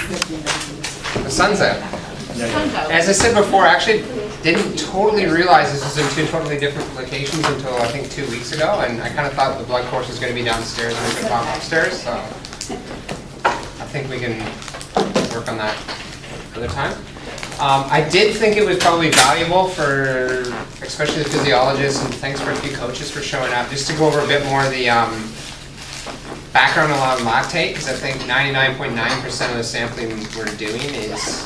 The sun's out. As I said before, I actually didn't totally realize this was in two totally different locations until I think 2 weeks ago, and I kind of thought the blood course was going to be downstairs and we could talk upstairs, so I think we can work on that another time. I did think it was probably valuable for, especially the physiologists, and thanks for a few coaches for showing up, just to go over a bit more of the background on lactate, because I think 99.9% of the sampling we're doing is,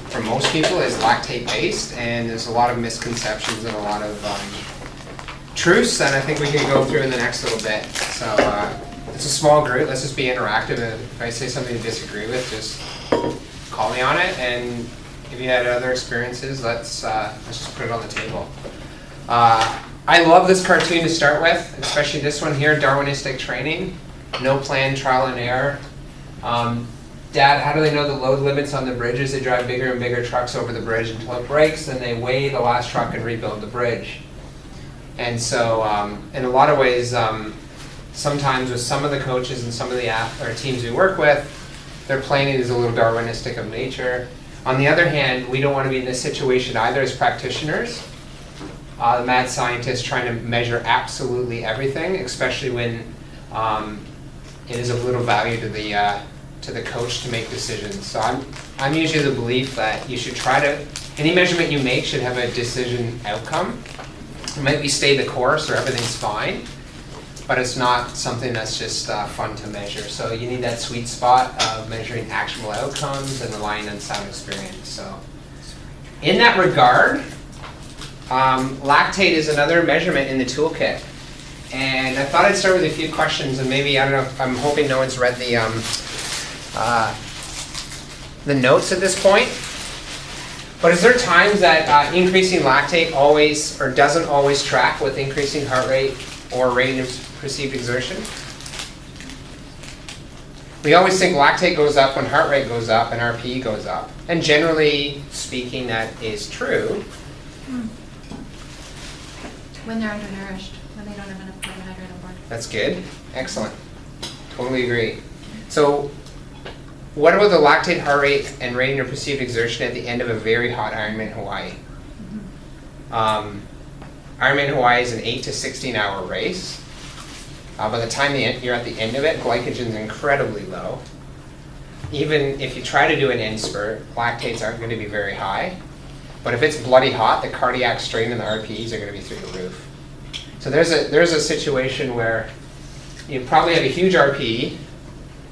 for most people, is lactate based, and there's a lot of misconceptions and a lot of truths that I think we can go through in the next little bit. So it's a small group, let's just be interactive, and if I say something to disagree with, just call me on it, and if you had other experiences, let's just put it on the table. I love this cartoon to start with, especially this one here, Darwinistic training, no plan, trial and error. Dad, how do they know the load limits on the bridges? They drive bigger and bigger trucks over the bridge until it breaks, then they weigh the last truck and rebuild the bridge. And so, in a lot of ways, sometimes with some of the coaches and some of the teams we work with, their planning is a little Darwinistic of nature. On the other hand, we don't want to be in this situation either as practitioners. The mad scientists trying to measure absolutely everything, especially when it is of little value to the coach to make decisions. So I'm usually of the belief that you should try to, any measurement you make should have a decision outcome. It might be stay the course or everything's fine, but it's not something that's just fun to measure. So you need that sweet spot of measuring actual outcomes and relying on sound experience. So in that regard, lactate is another measurement in the toolkit. And I thought I'd start with a few questions, and maybe, I don't know, I'm hoping no one's read the notes at this point. But is there times that increasing lactate always, or doesn't always track with increasing heart rate or rating of perceived exertion? We always think lactate goes up when heart rate goes up and RPE goes up. And generally speaking, that is true. When they're undernourished, when they don't have enough carbohydrate on board. That's good. Excellent. Totally agree. So what about the lactate, heart rate, and rating of perceived exertion at the end of a very hot Ironman Hawaii? Ironman Hawaii is an 8 to 16 hour race. By the time you're at the end of it, glycogen's incredibly low. Even if you try to do an end spurt, lactates aren't going to be very high. But if it's bloody hot, the cardiac strain and the RPEs are going to be through the roof. So there's a situation where you probably have a huge RPE,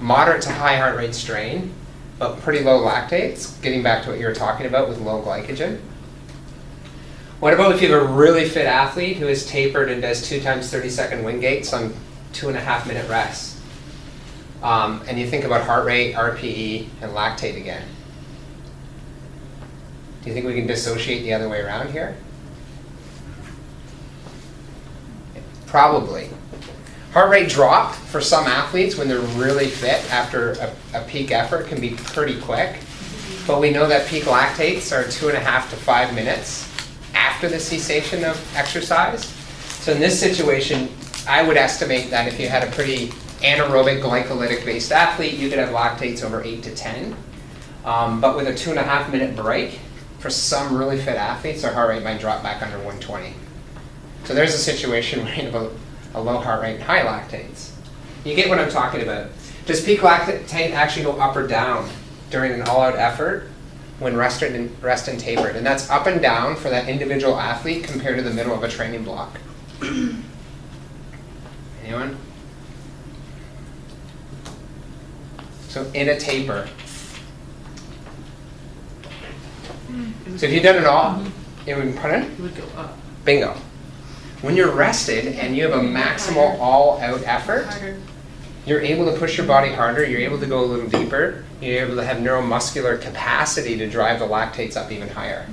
moderate to high heart rate strain, but pretty low lactates, getting back to what you were talking about with low glycogen. What about if you have a really fit athlete who is tapered and does 2 times 30-second wind gates on 2.5-minute rests? And you think about heart rate, RPE, and lactate again. Do you think we can dissociate the other way around here? Probably. Heart rate drop for some athletes when they're really fit after a peak effort can be pretty quick. But we know that peak lactates are 2.5 to 5 minutes after the cessation of exercise. So in this situation, I would estimate that if you had a pretty anaerobic glycolytic based athlete, you could have lactates over 8 to 10. But with a 2.5-minute break, for some really fit athletes, their heart rate might drop back under 120. So there's a situation where you have a low heart rate and high lactates. You get what I'm talking about. Does peak lactate actually go up or down during an all-out effort when rest and tapered? And that's up and down for that individual athlete compared to the middle of a training block. Anyone? So in a taper. So if you've done it all, it would go up. Bingo. When you're rested and you have a maximal all-out effort, you're able to push your body harder, you're able to go a little deeper, you're able to have neuromuscular capacity to drive the lactates up even higher.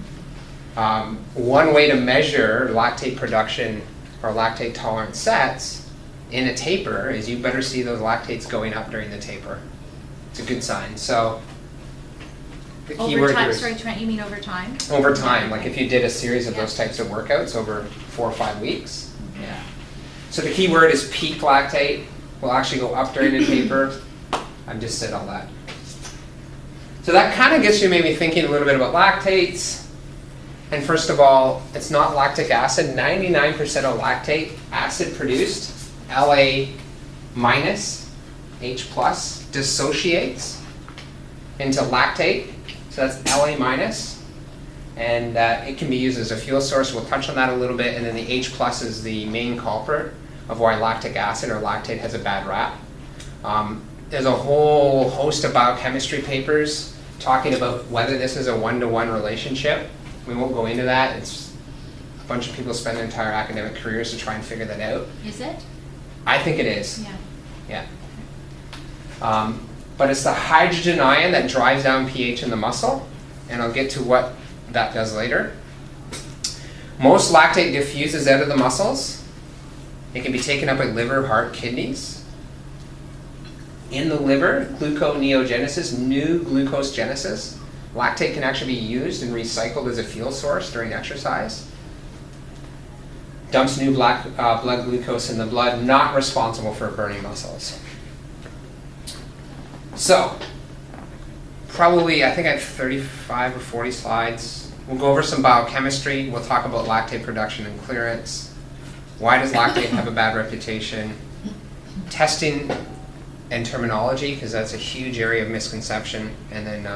One way to measure lactate production or lactate tolerant sets in a taper is you better see those lactates going up during the taper. It's a good sign. So the key word here is sorry, Trent, you mean over time? over time, like if you did a series of those types of workouts over 4 or 5 weeks. Yeah. So the key word is peak lactate. Will actually go up during the taper. I've just said all that. So that kind of gets you maybe thinking a little bit about lactates. And first of all, it's not lactic acid. 99% of lactate acid produced, La minus, H plus, dissociates into lactate. So that's La minus. And it can be used as a fuel source. We'll touch on that a little bit. And then the H plus is the main culprit of why lactic acid or lactate has a bad rap. There's a whole host of biochemistry papers talking about whether this is a one-to-one relationship. We won't go into that. It's a bunch of people spend their entire academic careers to try and figure that out. Is it? I think it is. Yeah. Yeah. But it's the hydrogen ion that drives down pH in the muscle, and I'll get to what that does later. Most lactate diffuses out of the muscles. It can be taken up by liver, heart, kidneys. In the liver, gluconeogenesis, new glucose genesis. Lactate can actually be used and recycled as a fuel source during exercise. Dumps new blood glucose in the blood, not responsible for burning muscles. So, probably, I think I have 35 or 40 slides. We'll go over some biochemistry. We'll talk about lactate production and clearance. Why does lactate have a bad reputation? Testing and terminology, because that's a huge area of misconception. And then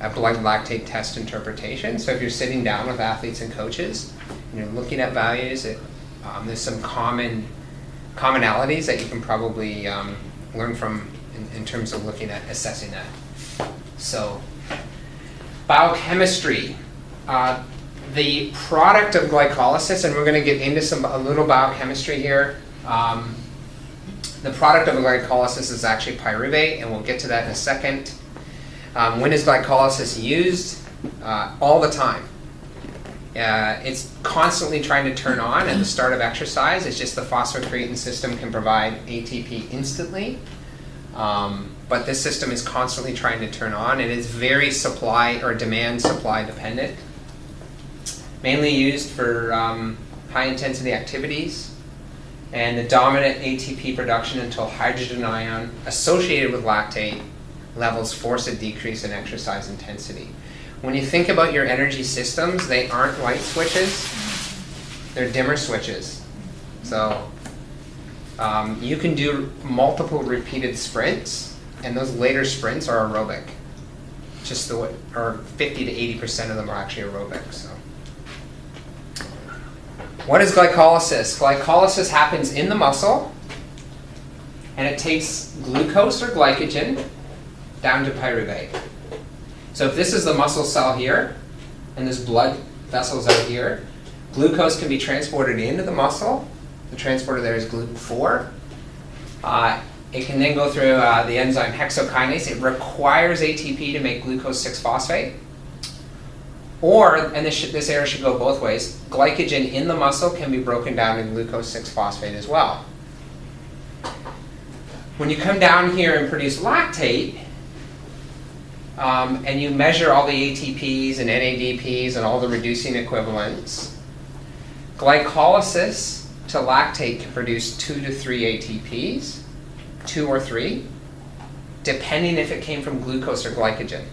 a blood lactate test interpretation. So if you're sitting down with athletes and coaches, and you're looking at values, there's some commonalities that you can probably learn from in terms of looking at assessing that. So, biochemistry. The product of glycolysis, and we're going to get into a little biochemistry here. The product of glycolysis is actually pyruvate, and we'll get to that in a second. When is glycolysis used? All the time. It's constantly trying to turn on at the start of exercise. It's just the phosphocreatine system can provide ATP instantly. But this system is constantly trying to turn on. It is very supply or demand supply dependent. Mainly used for high intensity activities. And the dominant ATP production until hydrogen ion associated with lactate levels force a decrease in exercise intensity. When you think about your energy systems, they aren't light switches, they're dimmer switches. So you can do multiple repeated sprints, and those later sprints are aerobic. Just or 50 to 80% of them are actually aerobic. So, what is glycolysis? Glycolysis happens in the muscle, and it takes glucose or glycogen down to pyruvate. So if this is the muscle cell here, and this blood vessels out here, glucose can be transported into the muscle. The transporter there is GLUT4. It can then go through the enzyme hexokinase. It requires ATP to make glucose 6-phosphate. Or, and this arrow should go both ways, glycogen in the muscle can be broken down to glucose 6-phosphate as well. When you come down here and produce lactate, and you measure all the ATPs and NADPs and all the reducing equivalents, glycolysis to lactate can produce 2 to 3 ATPs, 2 or 3, depending if it came from glucose or glycogen.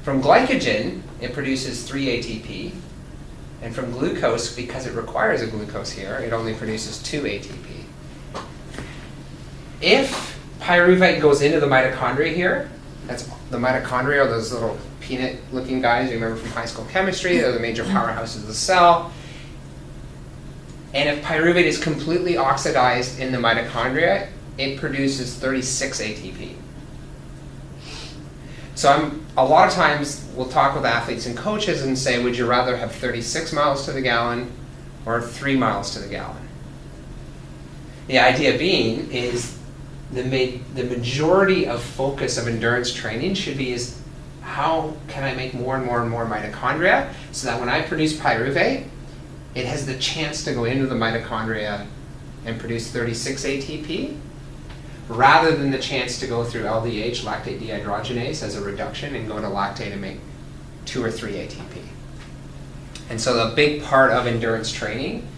From glycogen, it produces 3 ATP, and from glucose, because it requires a glucose here, it only produces 2 ATP. If pyruvate goes into the mitochondria here, that's the mitochondria are those little peanut-looking guys you remember from high school chemistry. They're the major powerhouses of the cell. And if pyruvate is completely oxidized in the mitochondria, it produces 36 ATP. So a lot of times we'll talk with athletes and coaches and say, would you rather have 36 miles to the gallon or 3 miles to the gallon? The idea being is the majority of focus of endurance training should be is how can I make more and more and more mitochondria so that when I produce pyruvate, it has the chance to go into the mitochondria and produce 36 ATP rather than the chance to go through LDH, lactate dehydrogenase, as a reduction and go to lactate and make 2 or 3 ATP. And so the big part of endurance training,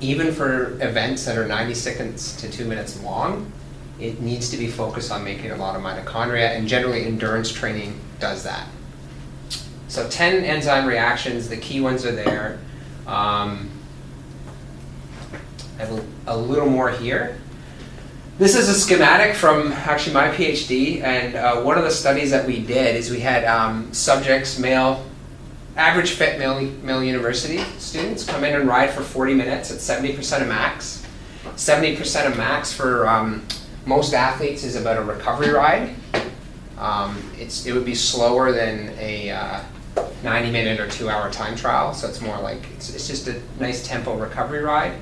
even for events that are 90 seconds to 2 minutes long, it needs to be focused on making a lot of mitochondria, and generally endurance training does that. So 10 enzyme reactions, the key ones are there. I have a little more here. This is a schematic from actually my PhD, and one of the studies that we did is we had subjects, average fit male university students come in and ride for 40 minutes at 70% of max. 70% of max for most athletes is about a recovery ride. It would be slower than a 90-minute or 2-hour time trial, so it's more like, it's just a nice tempo recovery ride.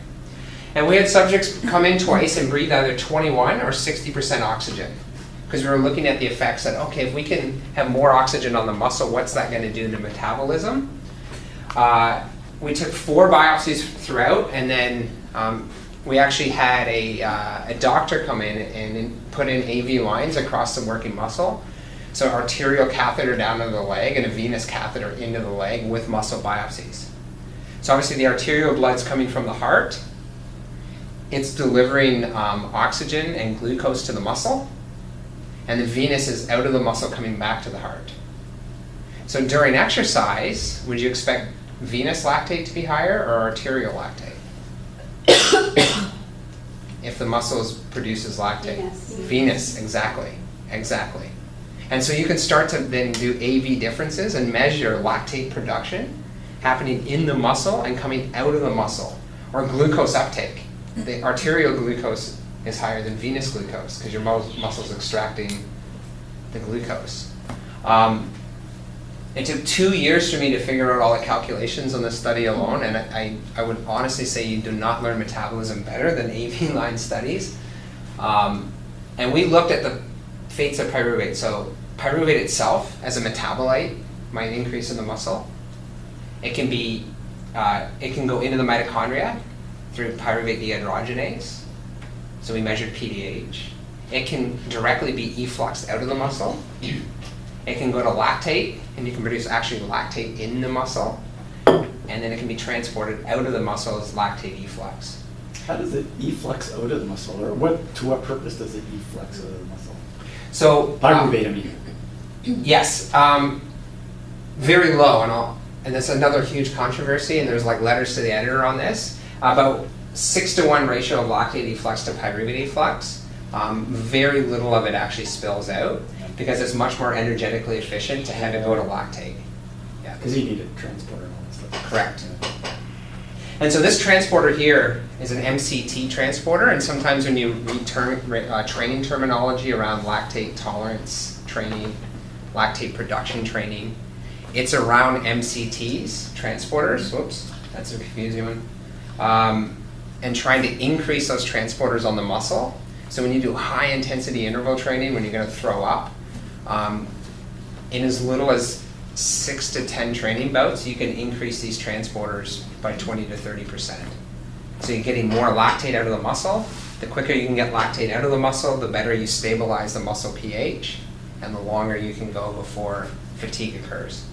And we had subjects come in twice and breathe either 21 or 60% oxygen, because we were looking at the effects that, okay, if we can have more oxygen on the muscle, what's that going to do to metabolism? We took 4 biopsies throughout, and then we actually had a doctor come in and put in AV lines across the working muscle. So arterial catheter down into the leg and a venous catheter into the leg with muscle biopsies. So obviously the arterial blood's coming from the heart. It's delivering oxygen and glucose to the muscle. And the venous is out of the muscle coming back to the heart. So during exercise, would you expect venous lactate to be higher or arterial lactate? If the muscle produces lactate. Venous, exactly. And so you can start to then do AV differences and measure lactate production happening in the muscle and coming out of the muscle, or glucose uptake. The arterial glucose is higher than venous glucose because your muscle's extracting the glucose. It took 2 years for me to figure out all the calculations on this study alone, and I would honestly say you do not learn metabolism better than AV line studies. And we looked at the fates of pyruvate. So pyruvate itself as a metabolite might increase in the muscle. It can go into the mitochondria through pyruvate dehydrogenase. So we measured PDH. It can directly be effluxed out of the muscle. It can go to lactate, and you can produce actually lactate in the muscle. And then it can be transported out of the muscle as lactate efflux. How does it efflux out of the muscle, or to what purpose does it efflux out of the muscle? So pyruvate, I mean. Yes, very low, and that's another huge controversy. And there's like letters to the editor on this. About 6-to-1 ratio of lactate efflux to pyruvate efflux. Very little of it actually spills out because it's much more energetically efficient to have it go to lactate. Yeah, because you need a transporter and all this stuff. Correct. And so this transporter here is an MCT transporter, and sometimes when you read training terminology around lactate tolerance training, lactate production training, it's around MCTs, transporters, whoops, that's a confusing one, and trying to increase those transporters on the muscle. So when you do high intensity interval training, when you're going to throw up, in as little as 6 to 10 training bouts, you can increase these transporters by 20 to 30%. So you're getting more lactate out of the muscle. The quicker you can get lactate out of the muscle, the better you stabilize the muscle pH, and the longer you can go before fatigue occurs.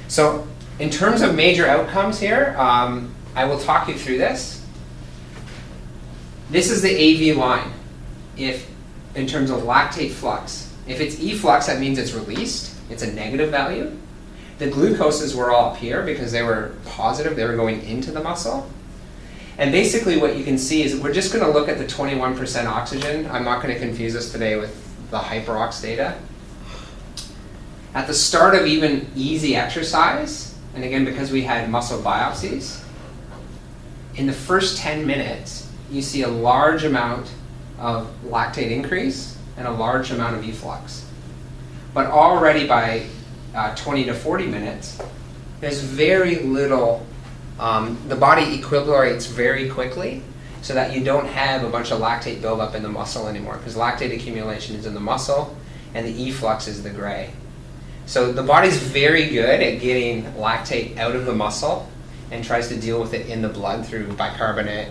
So in terms of major outcomes here, I will talk you through this. This is the AV line, in terms of lactate flux. If it's efflux, that means it's released. It's a negative value. The glucoses were all up here because they were positive. They were going into the muscle. And basically what you can see is we're just going to look at the 21% oxygen. I'm not going to confuse us today with the hyperox data. At the start of even easy exercise, and again because we had muscle biopsies, in the first 10 minutes, you see a large amount of lactate increase and a large amount of efflux. But already by 20 to 40 minutes, there's very little, the body equilibrates very quickly so that you don't have a bunch of lactate buildup in the muscle anymore, because lactate accumulation is in the muscle and the efflux is the gray. So the body's very good at getting lactate out of the muscle and tries to deal with it in the blood through bicarbonate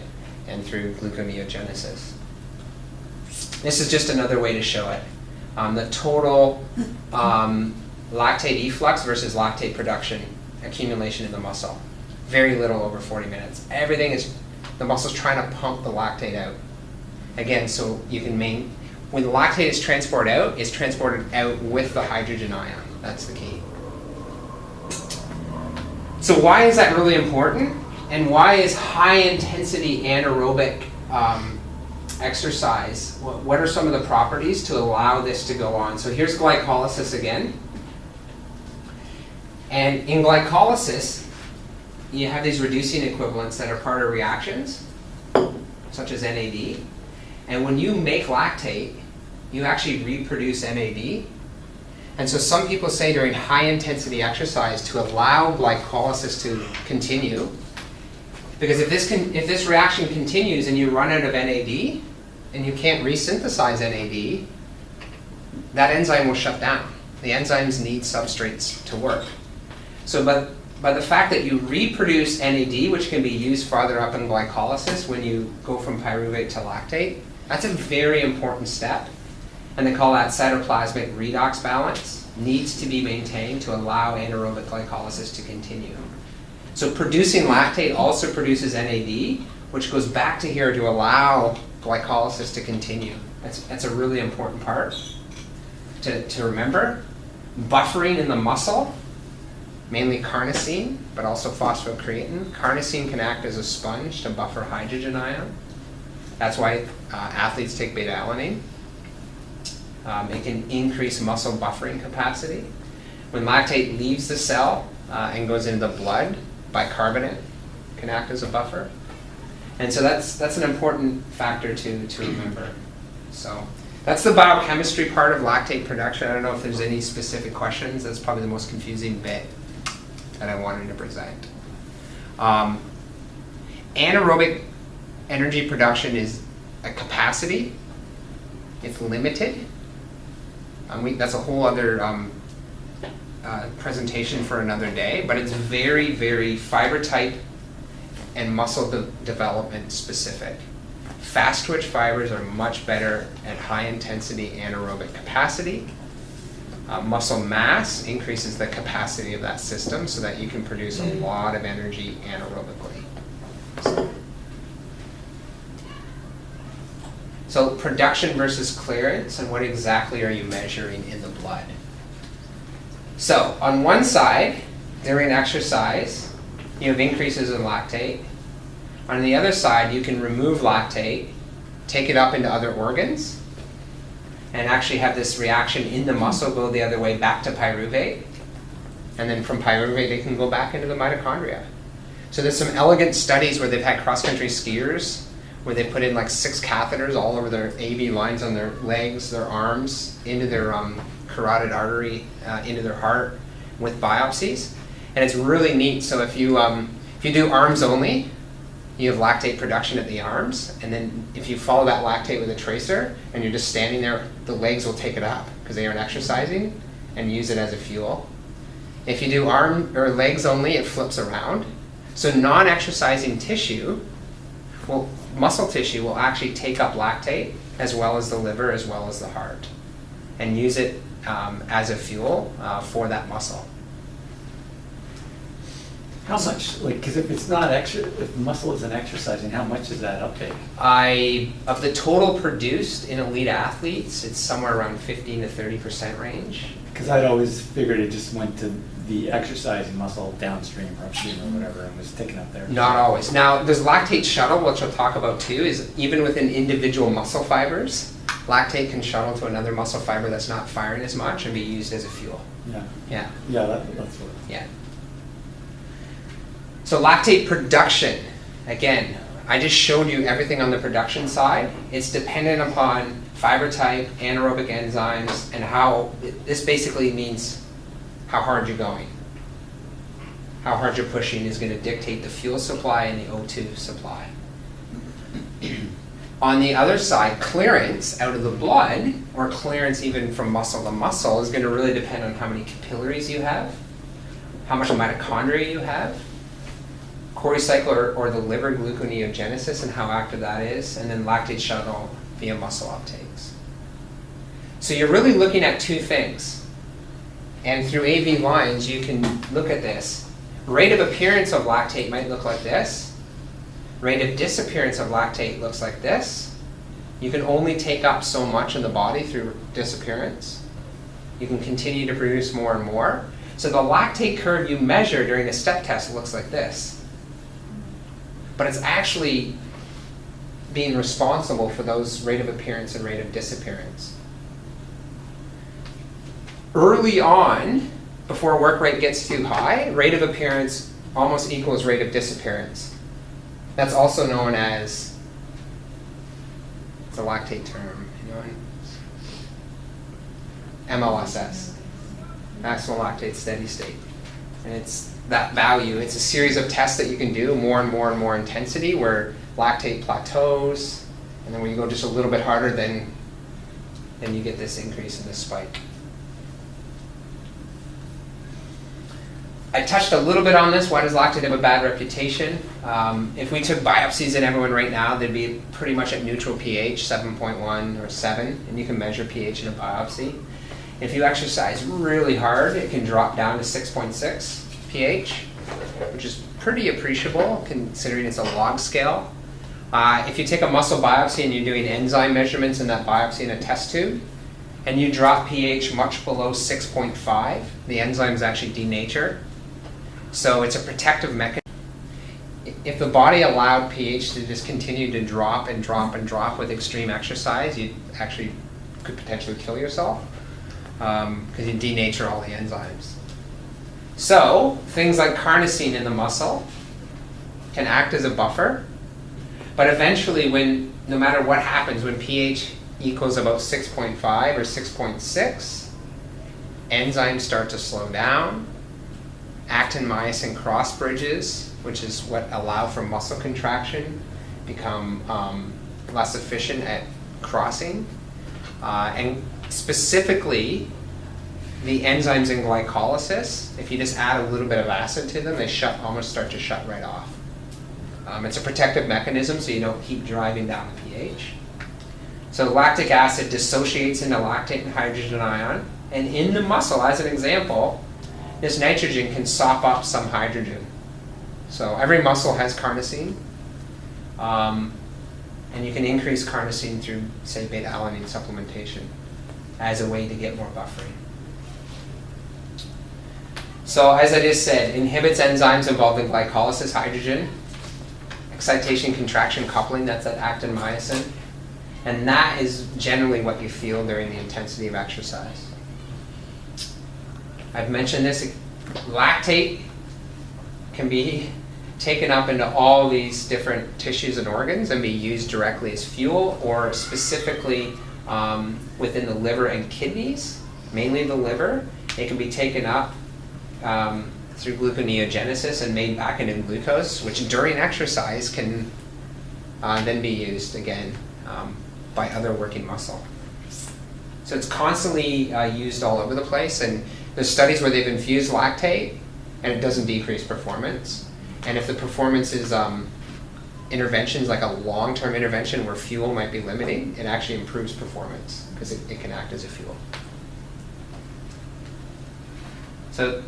and through gluconeogenesis. This is just another way to show it. The total lactate efflux versus lactate production accumulation in the muscle. Very little over 40 minutes. Everything is, the muscle's trying to pump the lactate out. Again, so you can when the lactate is transported out, it's transported out with the hydrogen ion. That's the key. So why is that really important? And why is high intensity anaerobic exercise, what are some of the properties to allow this to go on? So here's glycolysis again. And in glycolysis, you have these reducing equivalents that are part of reactions, such as NAD. And when you make lactate, you actually reproduce NAD. And so some people say during high intensity exercise to allow glycolysis to continue, because if this reaction continues and you run out of NAD and you can't resynthesize NAD, that enzyme will shut down. The enzymes need substrates to work. So by the fact that you reproduce NAD, which can be used farther up in glycolysis when you go from pyruvate to lactate, that's a very important step. And they call that cytoplasmic redox balance, needs to be maintained to allow anaerobic glycolysis to continue. So producing lactate also produces NAD, which goes back to here to allow glycolysis to continue. That's a really important part to remember. Buffering in the muscle, mainly carnosine, but also phosphocreatine. Carnosine can act as a sponge to buffer hydrogen ion. That's why athletes take beta-alanine. It can increase muscle buffering capacity. When lactate leaves the cell and goes into the blood, bicarbonate can act as a buffer. And so that's an important factor to remember. So that's the biochemistry part of lactate production. I don't know if there's any specific questions. That's probably the most confusing bit that I wanted to present. Anaerobic energy production is a capacity. It's limited. That's a whole other presentation for another day, but it's very, very fiber type and muscle development specific. Fast twitch fibers are much better at high intensity anaerobic capacity. Muscle mass increases the capacity of that system so that you can produce a lot of energy anaerobically. So production versus clearance, and what exactly are you measuring in the blood? So on one side, during exercise, you have increases in lactate. On the other side, you can remove lactate, take it up into other organs, and actually have this reaction in the muscle go the other way back to pyruvate. And then from pyruvate, it can go back into the mitochondria. So there's some elegant studies where they've had cross-country skiers where they put in like 6 catheters all over their AV lines on their legs, their arms, into their carotid artery, into their heart with biopsies. And it's really neat. So if you do arms only, you have lactate production at the arms, and then if you follow that lactate with a tracer and you're just standing there, the legs will take it up because they aren't exercising and use it as a fuel. If you do arm or legs only, it flips around. So non-exercising tissue, muscle tissue will actually take up lactate as well as the liver as well as the heart and use it as a fuel for that muscle. How much, because if it's not if muscle isn't exercising, how much is that uptake? Of the total produced in elite athletes, it's somewhere around 15 to 30% range. Because I'd always figured it just went to the exercising muscle downstream or upstream or whatever and was taken up there. Not always. Now, there's lactate shuttle, which I'll talk about too, is even within individual muscle fibers, lactate can shuttle to another muscle fiber that's not firing as much and be used as a fuel. Yeah. Yeah. Yeah, that's what. Yeah. So lactate production, again, I just showed you everything on the production side. It's dependent upon fiber type, anaerobic enzymes, and how, this basically means how hard you're going. How hard you're pushing is going to dictate the fuel supply and the O2 supply. On the other side, clearance out of the blood, or clearance even from muscle to muscle, is going to really depend on how many capillaries you have, how much mitochondria you have, chorecycle or the liver gluconeogenesis and how active that is, and then lactate shuttle via muscle uptakes. So you're really looking at 2 things. And through AV lines, you can look at this. Rate of appearance of lactate might look like this. Rate of disappearance of lactate looks like this. You can only take up so much in the body through disappearance. You can continue to produce more and more. So the lactate curve you measure during a step test looks like this. But it's actually being responsible for those rate of appearance and rate of disappearance. Early on, before work rate gets too high, rate of appearance almost equals rate of disappearance. That's also known as, it's a lactate term, MLSS, maximal lactate steady state. And it's that value. It's a series of tests that you can do, more and more and more intensity, where lactate plateaus, and then when you go just a little bit harder, then you get this increase in the spike. I touched a little bit on this. Why does lactate have a bad reputation? If we took biopsies in everyone right now, they'd be pretty much at neutral pH, 7.1 or 7, and you can measure pH in a biopsy. If you exercise really hard, it can drop down to 6.6 pH, which is pretty appreciable considering it's a log scale. If you take a muscle biopsy and you're doing enzyme measurements in that biopsy in a test tube, and you drop pH much below 6.5, the enzymes actually denature. So it's a protective mechanism. If the body allowed pH to just continue to drop and drop and drop with extreme exercise, you actually could potentially kill yourself because you denature all the enzymes. So things like carnosine in the muscle can act as a buffer, but eventually no matter what happens, when pH equals about 6.5 or 6.6, enzymes start to slow down. Actin-myosin cross bridges, which is what allow for muscle contraction, become less efficient at crossing. And specifically, the enzymes in glycolysis, if you just add a little bit of acid to them, they almost start to shut right off. It's a protective mechanism, so you don't keep driving down the pH. So lactic acid dissociates into lactate and hydrogen ion, and in the muscle, as an example, this nitrogen can sop up some hydrogen. So every muscle has carnosine, and you can increase carnosine through, say, beta-alanine supplementation as a way to get more buffering. So as I just said, inhibits enzymes involved in glycolysis, hydrogen, excitation, contraction, coupling, that's that actin-myosin. And that is generally what you feel during the intensity of exercise. I've mentioned this, lactate can be taken up into all these different tissues and organs and be used directly as fuel, or specifically within the liver and kidneys, mainly the liver. It can be taken up through gluconeogenesis and made back into glucose, which during exercise can then be used again by other working muscle. So it's constantly used all over the place, and there's studies where they've infused lactate and it doesn't decrease performance. And if the performance is interventions, like a long-term intervention where fuel might be limiting, it actually improves performance because it can act as a fuel. So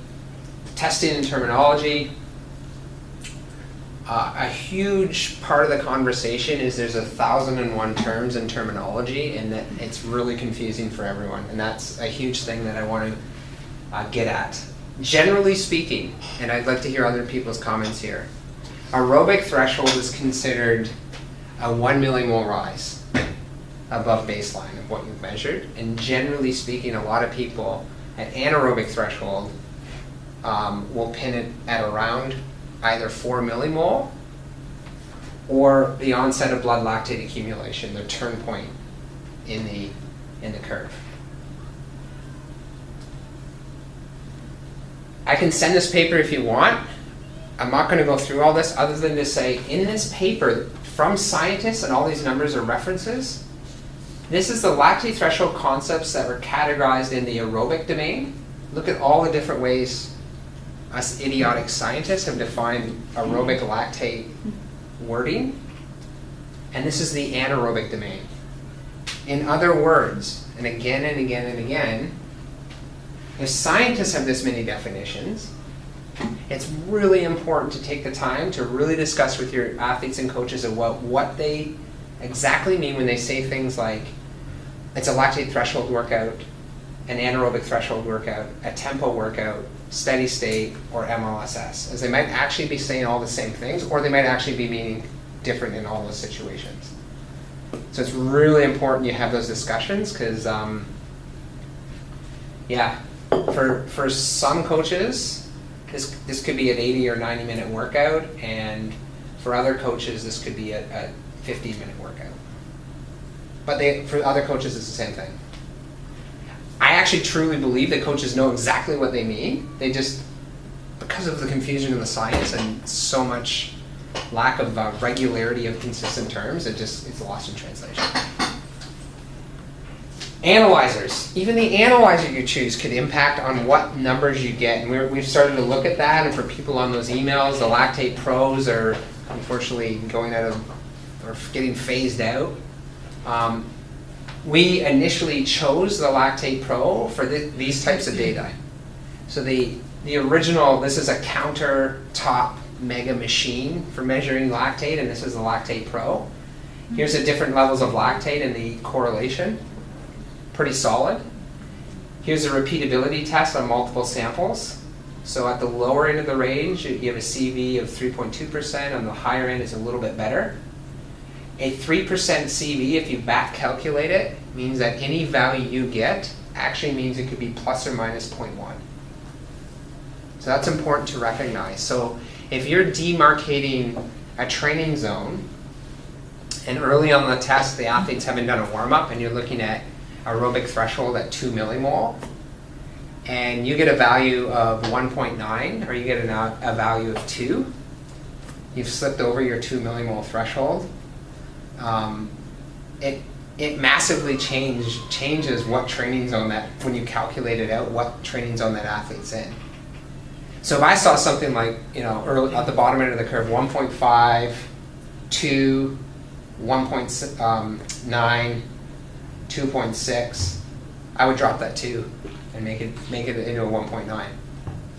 testing and terminology. A huge part of the conversation is there's 1,001 terms in terminology, and that it's really confusing for everyone. And that's a huge thing that I want to get at. Generally speaking, and I'd like to hear other people's comments here, aerobic threshold is considered a 1 millimole rise above baseline of what you've measured. And generally speaking, a lot of people at anaerobic threshold will pin it at around either 4 millimole or the onset of blood lactate accumulation, the turn point in the curve. I can send this paper if you want. I'm not going to go through all this other than to say, in this paper, from scientists, and all these numbers are references, this is the lactate threshold concepts that were categorized in the aerobic domain. Look at all the different ways us idiotic scientists have defined aerobic lactate wording. And this is the anaerobic domain. In other words, and again and again and again, if scientists have this many definitions, it's really important to take the time to really discuss with your athletes and coaches about what they exactly mean when they say things like it's a lactate threshold workout, an anaerobic threshold workout, a tempo workout, steady state, or MLSS, as they might actually be saying all the same things, or they might actually be meaning different in all those situations. So it's really important you have those discussions, because yeah, for some coaches, this could be an 80 or 90 minute workout, and for other coaches, this could be a 15-minute workout. But for other coaches, it's the same thing. I actually truly believe that coaches know exactly what they mean. They just, because of the confusion in the science and so much lack of regularity of consistent terms, it's lost in translation. Analyzers. Even the analyzer you choose could impact on what numbers you get. And we've started to look at that, and for people on those emails, the Lactate Pros are unfortunately going out of, or getting phased out. We initially chose the Lactate Pro for these types of data. So the original, this is a countertop mega machine for measuring lactate, and this is the Lactate Pro. Here's the different levels of lactate and the correlation. Pretty solid. Here's a repeatability test on multiple samples. So at the lower end of the range, you have a CV of 3.2%. On the higher end, it's a little bit better. A 3% CV, if you back calculate it, means that any value you get actually means it could be plus or minus 0.1. So that's important to recognize. So if you're demarcating a training zone, and early on the test, the athletes haven't done a warm-up, and you're looking at aerobic threshold at 2 millimole, and you get a value of 1.9, or you get a value of 2, you've slipped over your 2 millimole threshold. It massively changes what training zone that, when you calculate it out, what training zone that athlete's in. So if I saw something like, early at the bottom end of the curve, 1.5, 2, 1.9, 2.6, I would drop that 2 and make it into a 1.9.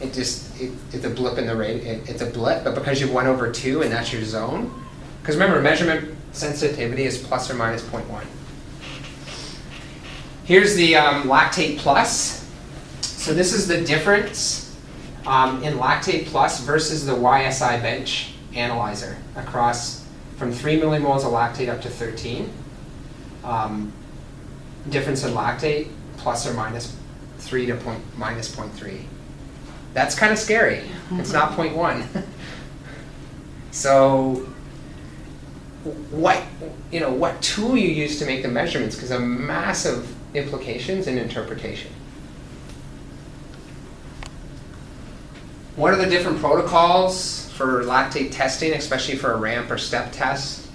It's a blip in the rate. It's a blip, but because you've went over 2 and that's your zone, because remember, measurement sensitivity is plus or minus 0.1. Here's the Lactate Plus. So this is the difference in Lactate Plus versus the YSI bench analyzer across from 3 millimoles of lactate up to 13. Difference in lactate plus or minus 3 to minus 0.3. That's kind of scary. It's not 0.1. So what tool you use to make the measurements, because of massive implications in interpretation. What are the different protocols for lactate testing, especially for a ramp or step test?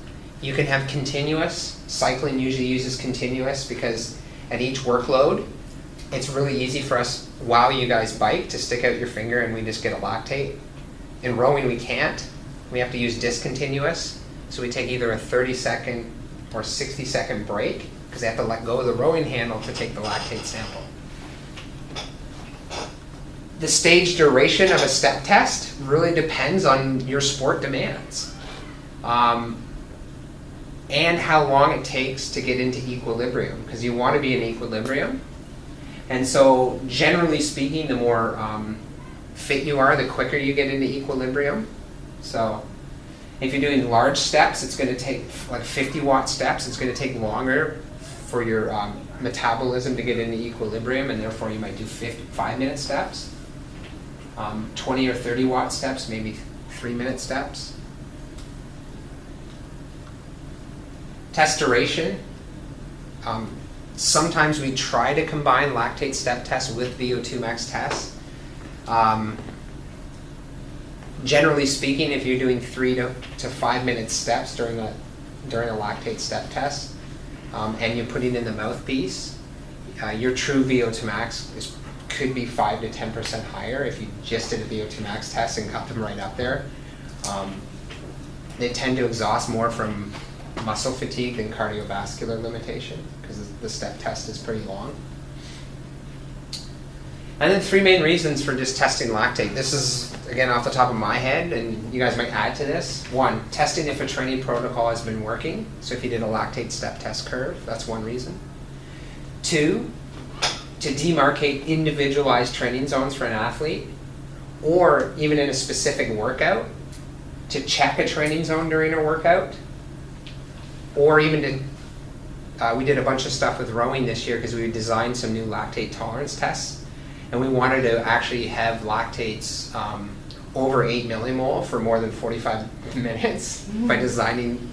You can have continuous. Cycling usually uses continuous because at each workload, it's really easy for us, while you guys bike, to stick out your finger and we just get a lactate. In rowing, we can't. We have to use discontinuous. So we take either a 30-second or 60-second break, because they have to let go of the rowing handle to take the lactate sample. The stage duration of a step test really depends on your sport demands. And how long it takes to get into equilibrium, because you want to be in equilibrium. And so generally speaking, the more fit you are, the quicker you get into equilibrium. So if you're doing large steps, it's going to take like 50-watt steps. It's going to take longer for your metabolism to get into equilibrium, and therefore you might do 5-minute steps. 20 or 30-watt steps, maybe 3-minute steps. Test duration. Sometimes we try to combine lactate step tests with VO2 max tests. Generally speaking, if you're doing 3 to 5-minute steps during a lactate step test, and you're putting in the mouthpiece, your true VO2 max could be 5 to 10% higher if you just did a VO2 max test and got them right up there. They tend to exhaust more from muscle fatigue than cardiovascular limitation, because the step test is pretty long. And then 3 main reasons for just testing lactate. This is again, off the top of my head, and you guys might add to this. 1, testing if a training protocol has been working. So if you did a lactate step test curve, that's one reason. 2, to demarcate individualized training zones for an athlete, or even in a specific workout, to check a training zone during a workout, or even to, we did a bunch of stuff with rowing this year because we designed some new lactate tolerance tests, and we wanted to actually have lactates over 8 millimole for more than 45 minutes by designing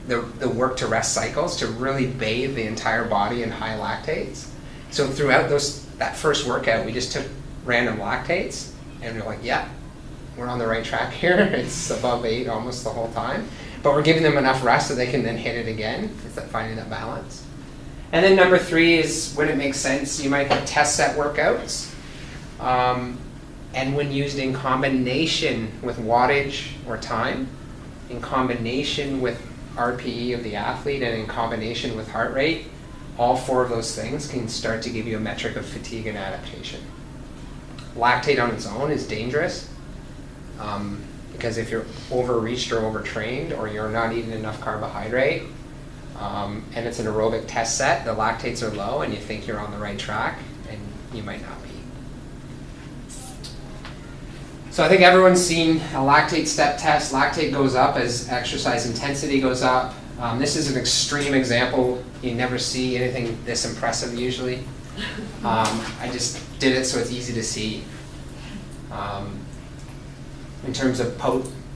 the work to rest cycles to really bathe the entire body in high lactates. So throughout that first workout, we just took random lactates, and we're like, yeah, we're on the right track here. It's above 8 almost the whole time. But we're giving them enough rest so they can then hit it again. It's that finding that balance. And then number 3 is when it makes sense, you might have test set workouts. And when used in combination with wattage or time, in combination with RPE of the athlete, and in combination with heart rate, all 4 of those things can start to give you a metric of fatigue and adaptation. Lactate on its own is dangerous because if you're overreached or overtrained, or you're not eating enough carbohydrate, and it's an aerobic test set, the lactates are low and you think you're on the right track, and you might not be. So I think everyone's seen a lactate step test. Lactate goes up as exercise intensity goes up. This is an extreme example. You never see anything this impressive usually. I just did it so it's easy to see. In terms of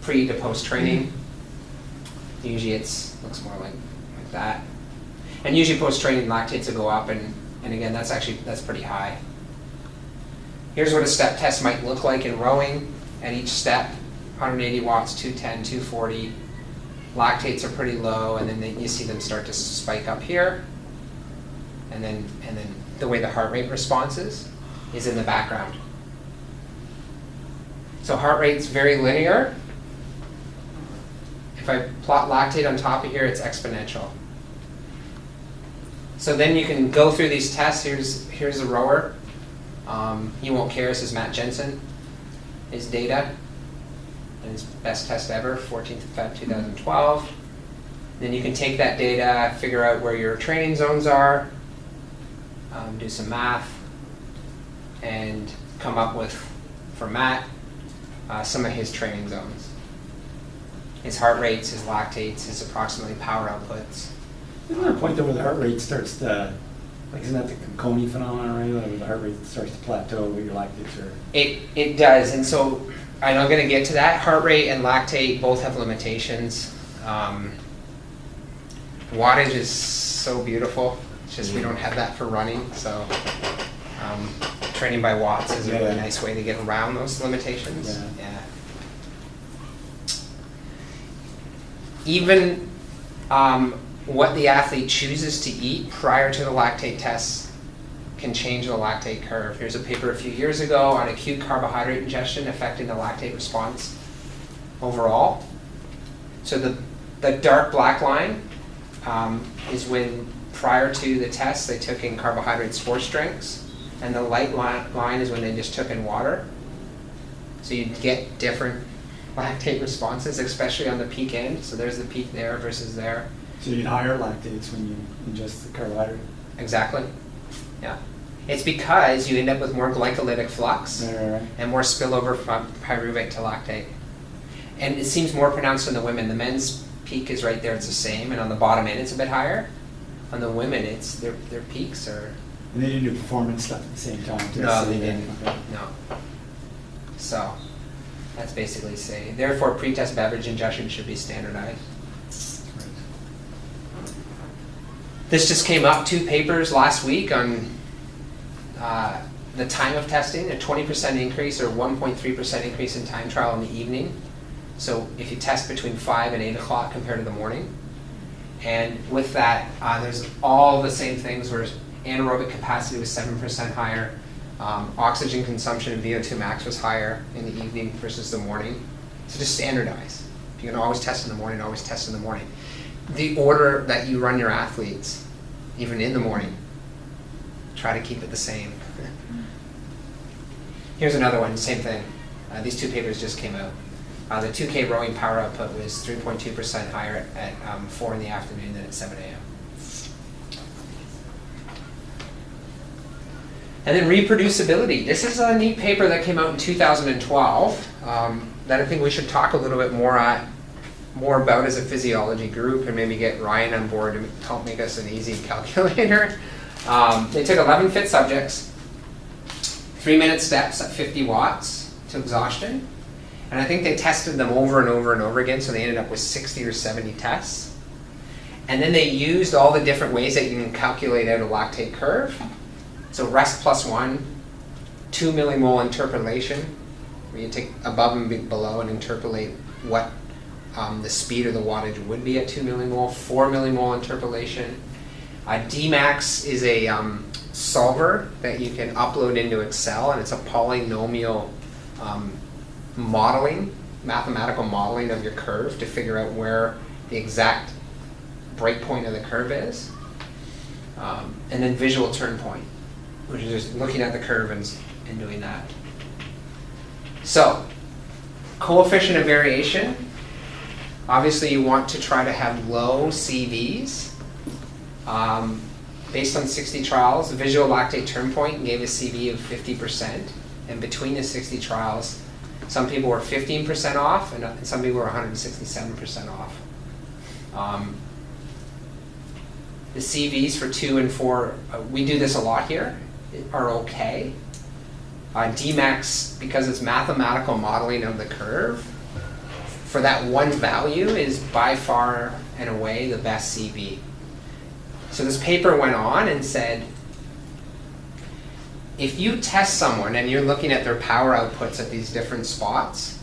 pre to post training, usually looks more like that. And usually post training lactates will go up, and again that's pretty high. Here's what a step test might look like in rowing. At each step, 180 watts, 210, 240. Lactates are pretty low, and then you see them start to spike up here. And then the way the heart rate responses is in the background. So heart rate's very linear. If I plot lactate on top of here, it's exponential. So then you can go through these tests. Here's a rower. You won't care, this is Matt Jensen. His data, and his best test ever, 14th of Feb 2012. Then you can take that data, figure out where your training zones are, do some math, and come up with, for Matt, some of his training zones. His heart rates, his lactates, his approximately power outputs. Isn't there a point though where the heart rate starts to, isn't that the Coney phenomenon, right? Where the heart rate starts to plateau with your lactates are... It does, and so I'm going to get to that. Heart rate and lactate both have limitations. Wattage is so beautiful. It's just we don't have that for running, so training by watts is a really nice way to get around those limitations. Yeah. Even what the athlete chooses to eat prior to the lactate tests can change the lactate curve. Here's a paper a few years ago on acute carbohydrate ingestion affecting the lactate response overall. So the dark black line is when prior to the test they took in carbohydrate sports drinks, and the light line is when they just took in water. So you get different lactate responses, especially on the peak end. So there's the peak there versus there. So you get higher lactates when you ingest the carbohydrate? Exactly, yeah. It's because you end up with more glycolytic flux and more spillover from pyruvate to lactate. And it seems more pronounced in the women. The men's peak is right there, it's the same, and on the bottom end it's a bit higher. On the women, it's their peaks are... And they didn't do performance stuff at the same time? No, they didn't, no. So, that's basically saying, therefore pre-test beverage ingestion should be standardized. This just came up, 2 papers last week on the time of testing, a 20% increase or 1.3% increase in time trial in the evening. So if you test between 5 and 8 o'clock compared to the morning. And with that, there's all the same things where anaerobic capacity was 7% higher, oxygen consumption and VO2 max was higher in the evening versus the morning. So just standardize. If you can always test in the morning, always test in the morning. The order that you run your athletes, even in the morning, try to keep it the same. Here's another one, same thing. These two papers just came out. The 2K rowing power output was 3.2% higher at 4 in the afternoon than at 7 a.m. And then reproducibility. This is a neat paper that came out in 2012 that I think we should talk a little bit more about as a physiology group, and maybe get Ryan on board to help make us an easy calculator. They took 11 fit subjects, 3-minute steps at 50 watts to exhaustion. And I think they tested them over and over and over again, so they ended up with 60 or 70 tests. And then they used all the different ways that you can calculate out a lactate curve. So rest plus 1, 2 millimole interpolation, where you take above and below and interpolate what the speed or the wattage would be at 2 millimole, 4 millimole interpolation. Dmax is a solver that you can upload into Excel, and it's a polynomial modeling, mathematical modeling of your curve to figure out where the exact breakpoint of the curve is. And then visual turn point, which is just looking at the curve and doing that. So, coefficient of variation. Obviously you want to try to have low CVs. Based on 60 trials, the visual lactate turn point gave a CV of 50%. And between the 60 trials, some people were 15% off, and some people were 167% off. The CVs for 2 and 4, we do this a lot here, are okay. Dmax, because it's mathematical modeling of the curve, for that one value is by far and away the best CV. So this paper went on and said, if you test someone and you're looking at their power outputs at these different spots,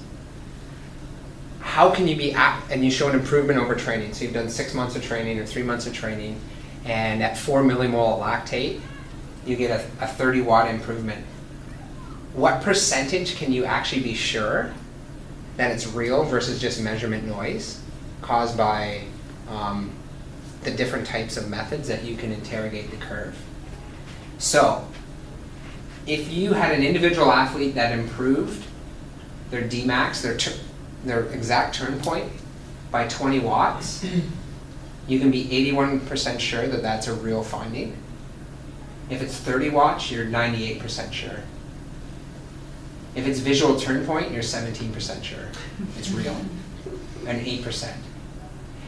how can you be and you show an improvement over training. So you've done 6 months of training or 3 months of training, and at 4 millimole lactate, you get a 30 watt improvement. What percentage can you actually be sure that it's real versus just measurement noise caused by the different types of methods that you can interrogate the curve? So, if you had an individual athlete that improved their Dmax, their exact turn point, by 20 watts, you can be 81% sure that that's a real finding. If it's 30 watts, you're 98% sure. If it's visual turn point, you're 17% sure it's real, and 8%.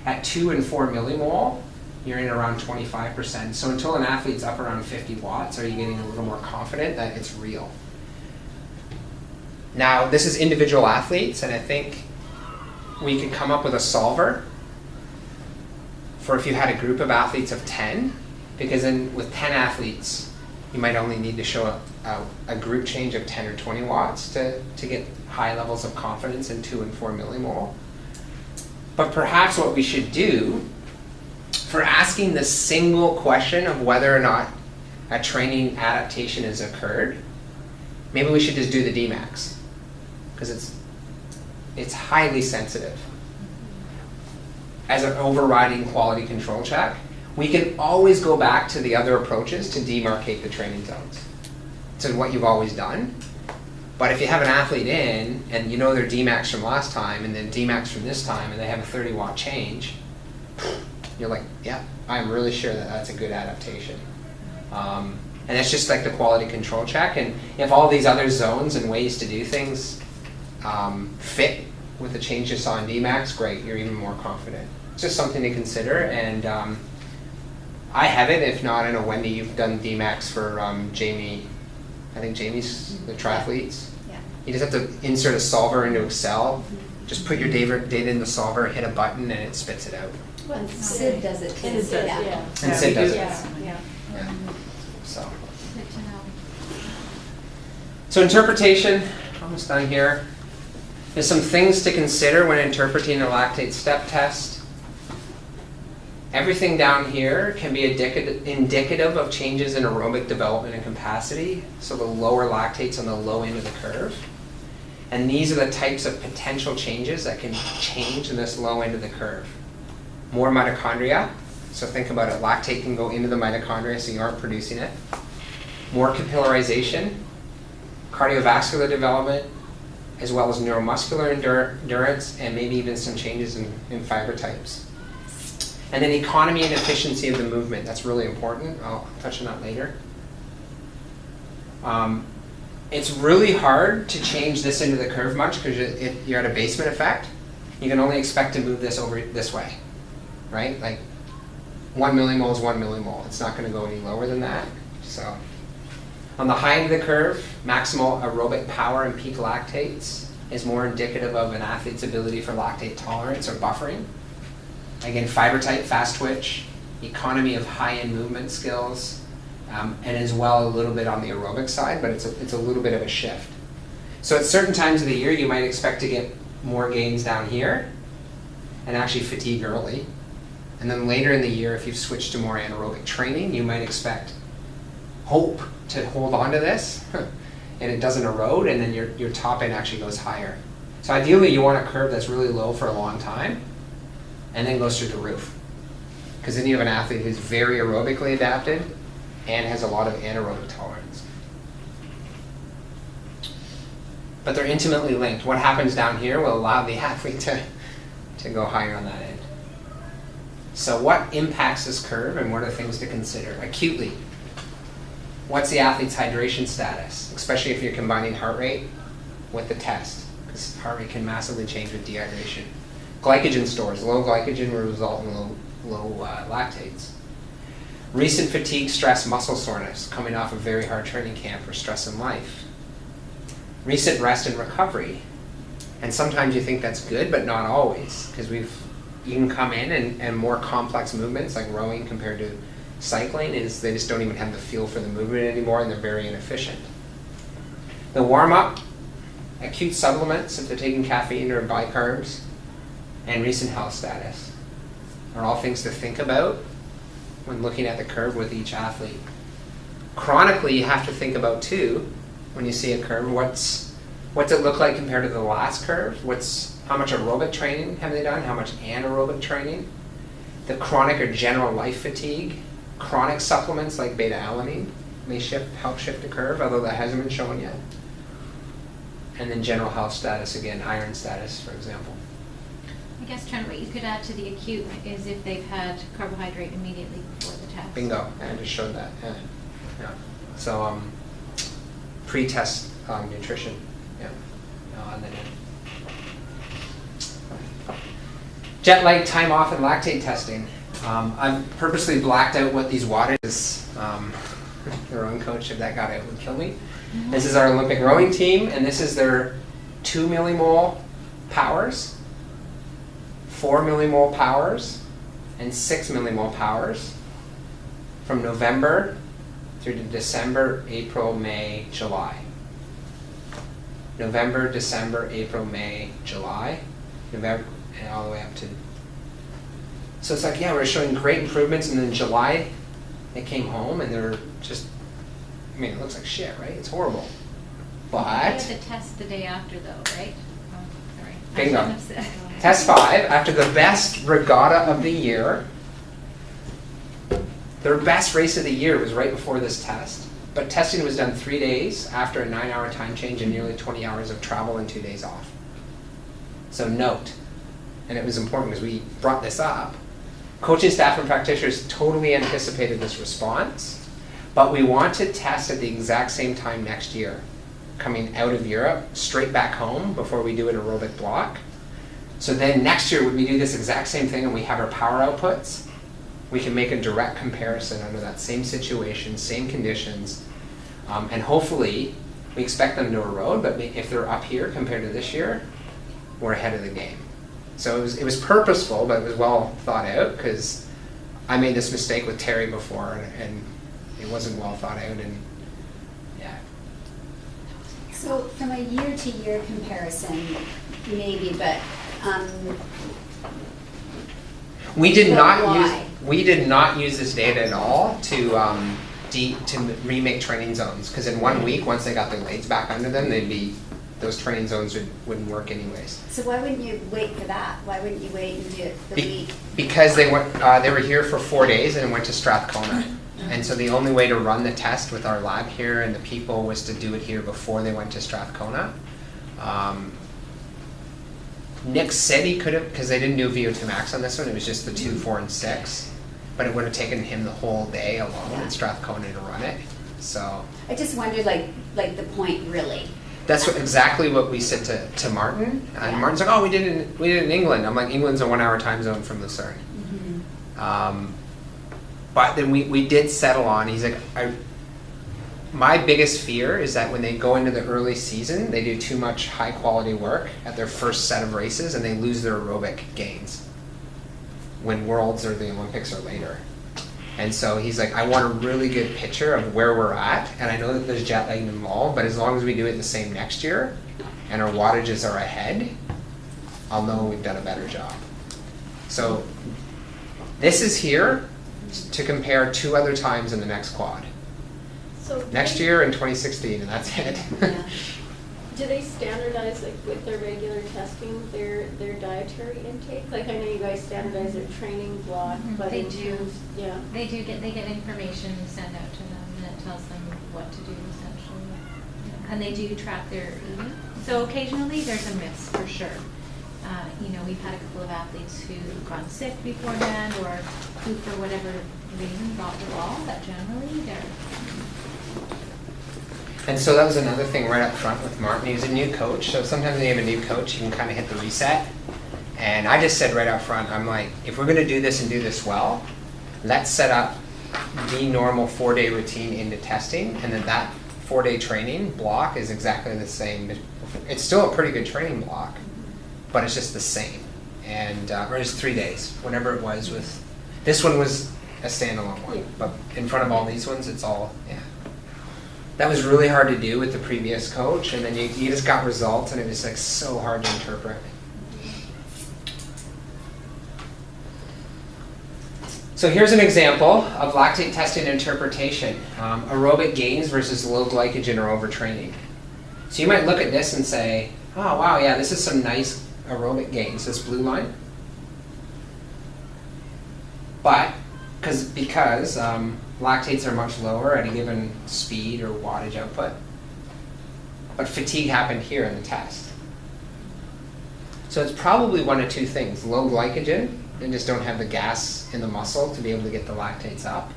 At 2 and 4 millimole, you're in around 25%. So until an athlete's up around 50 watts, are you getting a little more confident that it's real? Now, this is individual athletes, and I think we could come up with a solver for if you had a group of athletes of 10, because then with 10 athletes, you might only need to show a group change of 10 or 20 watts to get high levels of confidence in 2 and 4 millimole. But perhaps what we should do for asking the single question of whether or not a training adaptation has occurred, maybe we should just do the Dmax, because it's highly sensitive. As an overriding quality control check, we can always go back to the other approaches to demarcate the training zones. So what you've always done. But if you have an athlete in, and you know their Dmax from last time, and then Dmax from this time, and they have a 30 watt change, you're like, yeah, I'm really sure that that's a good adaptation. And it's just like the quality control check. And if all these other zones and ways to do things fit with the change you saw in Dmax, great, you're even more confident. It's just something to consider. And I have it. If not, I know, Wendy, you've done Dmax for Jamie. I think Jamie's the triathletes. Yeah. You just have to insert a solver into Excel. Just put your data in the solver, hit a button, and it spits it out. Well, Sid does it too. Sid does, yeah. And Sid does it. Yeah. Yeah. So. Good to know. So interpretation, almost done here. There's some things to consider when interpreting a lactate step test. Everything down here can be indicative of changes in aerobic development and capacity, so the lower lactates on the low end of the curve. And these are the types of potential changes that can change in this low end of the curve. More mitochondria, so think about it, lactate can go into the mitochondria so you aren't producing it. More capillarization, cardiovascular development, as well as neuromuscular endurance, and maybe even some changes in fiber types. And then economy and efficiency of the movement. That's really important. I'll touch on that later. It's really hard to change this into the curve much because you're at a basement effect. You can only expect to move this over this way, right? Like 1 millimole is 1 millimole. It's not going to go any lower than that. So on the high end of the curve, maximal aerobic power and peak lactates is more indicative of an athlete's ability for lactate tolerance or buffering. Again, fiber type, fast twitch, economy of high-end movement skills, and as well a little bit on the aerobic side, but it's a little bit of a shift. So at certain times of the year, you might expect to get more gains down here and actually fatigue early. And then later in the year, if you've switched to more anaerobic training, you might expect hope to hold on to this and it doesn't erode, and then your top end actually goes higher. So ideally, you want a curve that's really low for a long time and then goes through the roof. Because then you have an athlete who's very aerobically adapted and has a lot of anaerobic tolerance. But they're intimately linked. What happens down here will allow the athlete to go higher on that end. So what impacts this curve and what are things to consider? Acutely, what's the athlete's hydration status, especially if you're combining heart rate with the test, because heart rate can massively change with dehydration. Glycogen stores, low glycogen will result in low lactates. Recent fatigue, stress, muscle soreness, coming off a very hard training camp or stress in life. Recent rest and recovery. And sometimes you think that's good, but not always, because you can come in and more complex movements like rowing compared to cycling is they just don't even have the feel for the movement anymore and they're very inefficient. The warm-up, acute supplements if they're taking caffeine or bicarbs, and recent health status are all things to think about when looking at the curve with each athlete. Chronically, you have to think about too, when you see a curve, what's it look like compared to the last curve? How much aerobic training have they done? How much anaerobic training? The chronic or general life fatigue. Chronic supplements like beta-alanine may help shift the curve, although that hasn't been shown yet. And then general health status, again, iron status, for example. I guess, Trent, what you could add to the acute is if they've had carbohydrate immediately before the test. Bingo, I just showed that. Yeah. So pre-test nutrition. Yeah. And then jet lag, time off, and lactate testing. I've purposely blacked out what these waters. Their own coach, if that got out, would kill me. Mm-hmm. This is our Olympic rowing team, and this is their 2 millimole powers, 4 millimole powers, and 6 millimole powers from November through to December, April, May, July. November, December, April, May, July, November, and all the way up to. So it's like, yeah, we're showing great improvements, and then July, they came home and they're just, I mean, it looks like shit, right? It's horrible. But. You have the test the day after, though, right? Oh, sorry. Bingo. Test 5, after the best regatta of the year. Their best race of the year was right before this test. But testing was done 3 days after a 9-hour time change and nearly 20 hours of travel and 2 days off. So note, and it was important because we brought this up, coaching staff and practitioners totally anticipated this response, but we want to test at the exact same time next year, coming out of Europe, straight back home before we do an aerobic block. So then next year, when we do this exact same thing and we have our power outputs, we can make a direct comparison under that same situation, same conditions, and hopefully we expect them to erode, but if they're up here compared to this year, we're ahead of the game. So it was purposeful, but it was well thought out, because I made this mistake with Terry before, and it wasn't well thought out, and yeah. So from a year-to-year comparison, maybe, but we did why? We did not use this data at all to remake training zones, because in 1 week, once they got their legs back under them, those training zones wouldn't work anyways. So why wouldn't you wait for that? Why wouldn't you wait and do it the week? Because they were here for 4 days and went to Strathcona. And so the only way to run the test with our lab here and the people was to do it here before they went to Strathcona. Nick said he could have, because they didn't do VO2 max on this one, it was just the 2, 4, and 6. But it would have taken him the whole day alone in Strathcona to run it. So I just wondered, like the point really. that's exactly what we said to Martin. And Martin's like, oh, we did it in England. I'm like, England's a 1 hour time zone from Lucerne. But then we did settle on, he's like, my biggest fear is that when they go into the early season, they do too much high quality work at their first set of races and they lose their aerobic gains when Worlds or the Olympics are later. And so he's like, I want a really good picture of where we're at, and I know that there's jet lag involved, but as long as we do it the same next year and our wattages are ahead, I'll know we've done a better job. So this is here to compare 2 other times in the next quad. So Next year in 2016, and that's it. do they standardize, like with their regular testing, their dietary intake? Like I know you guys standardize their training block, but They in do. terms- yeah. They get information sent out to them, and it tells them what to do essentially. And they do track their eating. So occasionally there's a miss for sure. We've had a couple of athletes who've gone sick beforehand, or who for whatever reason dropped the ball, but generally they're. And so that was another thing right up front with Martin. He was a new coach, so sometimes when you have a new coach, you can kind of hit the reset. And I just said right up front, I'm like, if we're going to do this and do this well, let's set up the normal 4-day routine into testing, and then that 4-day training block is exactly the same. It's still a pretty good training block, but it's just the same. And or it's 3 days, whatever it was with. This one was a standalone one, but in front of all these ones, it's all, That was really hard to do with the previous coach, and then you just got results, and it was like so hard to interpret. So here's an example of lactate testing interpretation. Aerobic gains versus low glycogen or overtraining. So you might look at this and say, oh wow, yeah, this is some nice aerobic gains, this blue line. But, because lactates are much lower at a given speed or wattage output. But fatigue happened here in the test. So it's probably one of 2 things. Low glycogen, and just don't have the gas in the muscle to be able to get the lactates up.